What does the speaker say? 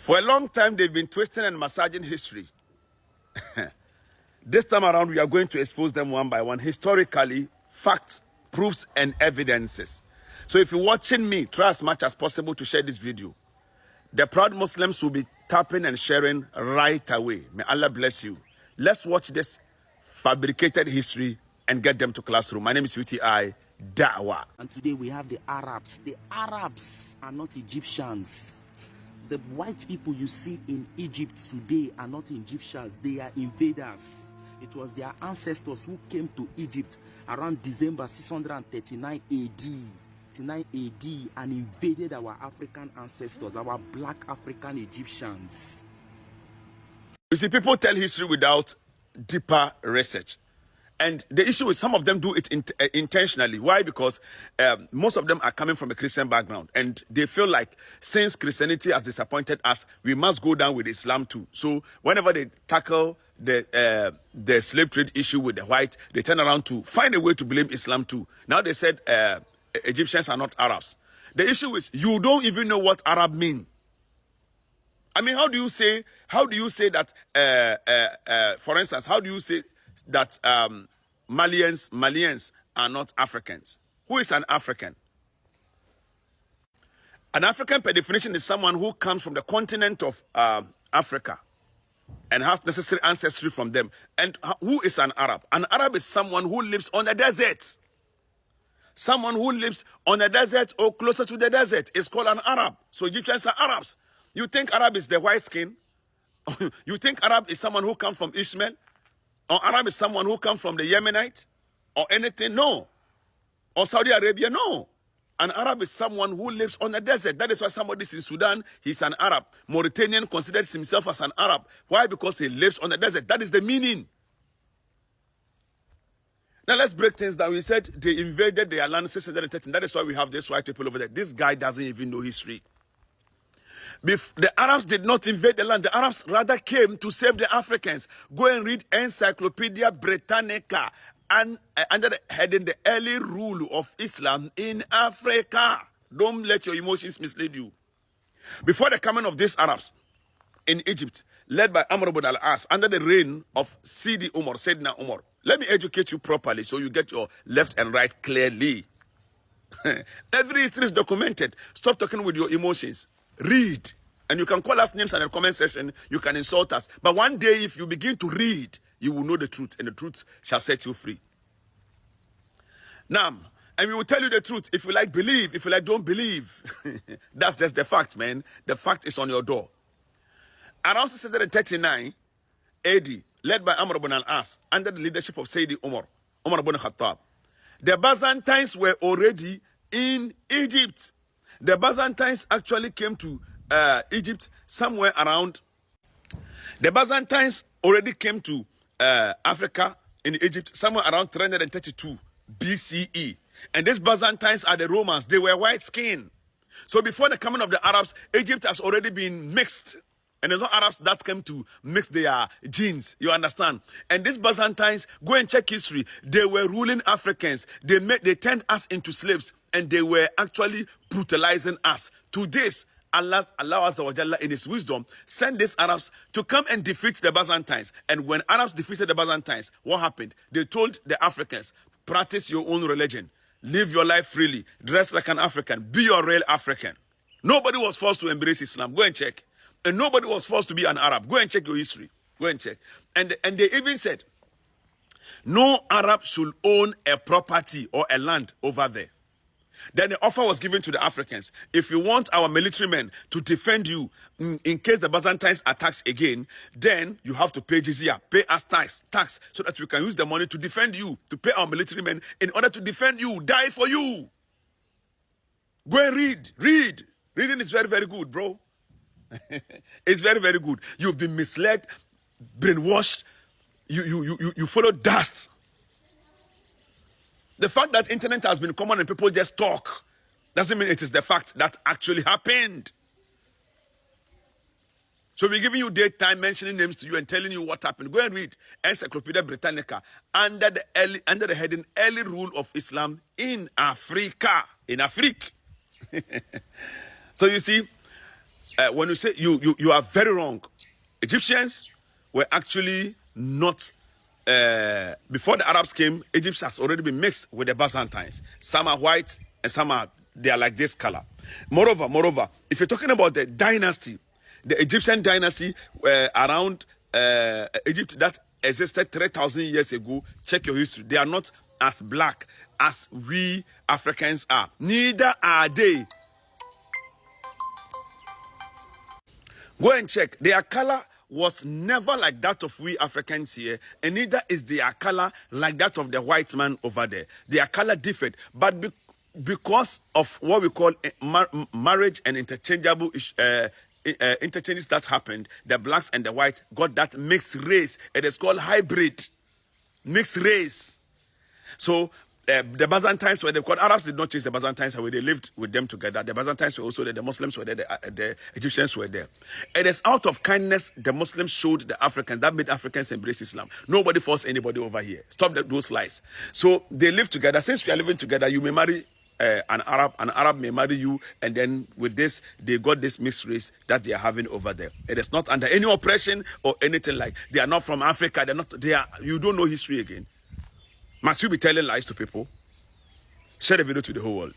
For a long time, they've been twisting and massaging history. This time around, we are going to expose them one by one. Historically, facts, proofs, and evidences. So if you're watching me, try as much as possible to share this video. The proud Muslims will be tapping and sharing right away. May Allah bless you. Let's watch this fabricated history and get them to classroom. My name is UTI Da'wah. And today we have the Arabs. The Arabs are not Egyptians. The white people you see in Egypt today are not Egyptians. They are invaders. It was their ancestors who came to Egypt around December 639 AD. 69 AD and invaded our African ancestors, our black African Egyptians. You see, people tell history without deeper research. And the issue is some of them do it intentionally. Why? Because most of them are coming from a Christian background. And they feel like since Christianity has disappointed us, we must go down with Islam too. So whenever they tackle the slave trade issue with the white, they turn around to find a way to blame Islam too. Now they said Egyptians are not Arabs. The issue is you don't even know what Arab mean. I mean, how do you say that, for instance, how do you say that Malians are not Africans? Who is an African? An African, per definition, is someone who comes from the continent of Africa and has necessary ancestry from them. And who is an Arab? An Arab is someone who lives on the desert. Someone who lives on the desert or closer to the desert is called an Arab. So Egyptians are Arabs. You think Arab is the white skin? You think Arab is someone who comes from Ishmael? Or Arab is someone who comes from the Yemenite? Or anything? No. Or Saudi Arabia? No. An Arab is someone who lives on the desert. That is why somebody is in Sudan, he's an Arab. Mauritanian considers himself as an Arab. Why? Because he lives on the desert. That is the meaning. Now let's break things down. We said they invaded their land 613. That is why we have this white people over there. This guy doesn't even know history. The Arabs did not invade the land. The Arabs rather came to save the Africans. Go and read Encyclopedia Britannica and under the heading The Early Rule of Islam in Africa. Don't let your emotions mislead you. Before the coming of these Arabs in Egypt, led by Amr ibn al-As, under the reign of Sayyidina Umar. Let me educate you properly so you get your left and right clearly. Every history is documented. Stop talking with your emotions. Read. And you can call us names in the comment section. You can insult us. But one day, if you begin to read, you will know the truth. And the truth shall set you free. Now, and we will tell you the truth. If you like, believe. If you like, don't believe. That's just the fact, man. The fact is on your door. Around 639 AD, led by Amr ibn al-As, under the leadership of Sayyidi Umar ibn Khattab, the Byzantines were already in Egypt. The Byzantines actually came to Egypt somewhere around. The Byzantines already came to Africa in Egypt somewhere around 332 BCE. And these Byzantines are the Romans. They were white skinned. So before the coming of the Arabs, Egypt has already been mixed. And there's no Arabs that came to mix their genes, you understand? And these Byzantines, go and check history. They were ruling Africans. They turned us into slaves, and they were actually brutalizing us. To this, Allah Azza wa Jalla, in his wisdom, sent these Arabs to come and defeat the Byzantines. And when Arabs defeated the Byzantines, what happened? They told the Africans, practice your own religion. Live your life freely. Dress like an African. Be your real African. Nobody was forced to embrace Islam. Go and check. And nobody was forced to be an Arab. Go and check your history. Go and check. And they even said, no Arab should own a property or a land over there. Then the offer was given to the Africans. If you want our military men to defend you in case the Byzantines attacks again, then you have to pay jizya, pay us tax, so that we can use the money to defend you, to pay our military men in order to defend you, die for you. Go and read. Reading is very, very good, bro. It's very, very good. You've been misled, brainwashed. You follow dust. The fact that internet has been common and people just talk doesn't mean it is the fact that actually happened. So we're giving you date, time, mentioning names to you and telling you what happened. Go and read Encyclopedia Britannica under the heading Early Rule of Islam in Africa. In Afrique. So you see, when you say you are very wrong. Egyptians were actually not. Before the Arabs came, Egypt has already been mixed with the Byzantines. Some are white and some are they are like this color. Moreover, if you're talking about the dynasty, the Egyptian dynasty around Egypt that existed 3,000 years ago, check your history. They are not as black as we Africans are. Neither are they. Go and check. Their color was never like that of we Africans here, and neither is their color like that of the white man over there. Their color differed, but because of what we call marriage and interchangeable interchanges that happened, the blacks and the white got that mixed race. It is called hybrid, mixed race. So the Byzantines were there, because Arabs did not chase the Byzantines away. They lived with them together. The Byzantines were also there. The Muslims were there. The Egyptians were there. It is out of kindness the Muslims showed the Africans. That made Africans embrace Islam. Nobody forced anybody over here. Stop those lies. So they live together. Since we are living together, you may marry an Arab may marry you, and then with this, they got this mixed race that they are having over there. It is not under any oppression or anything like. They are not from Africa. They're not. They are. You don't know history again. Must you be telling lies to people? Share the video to the whole world.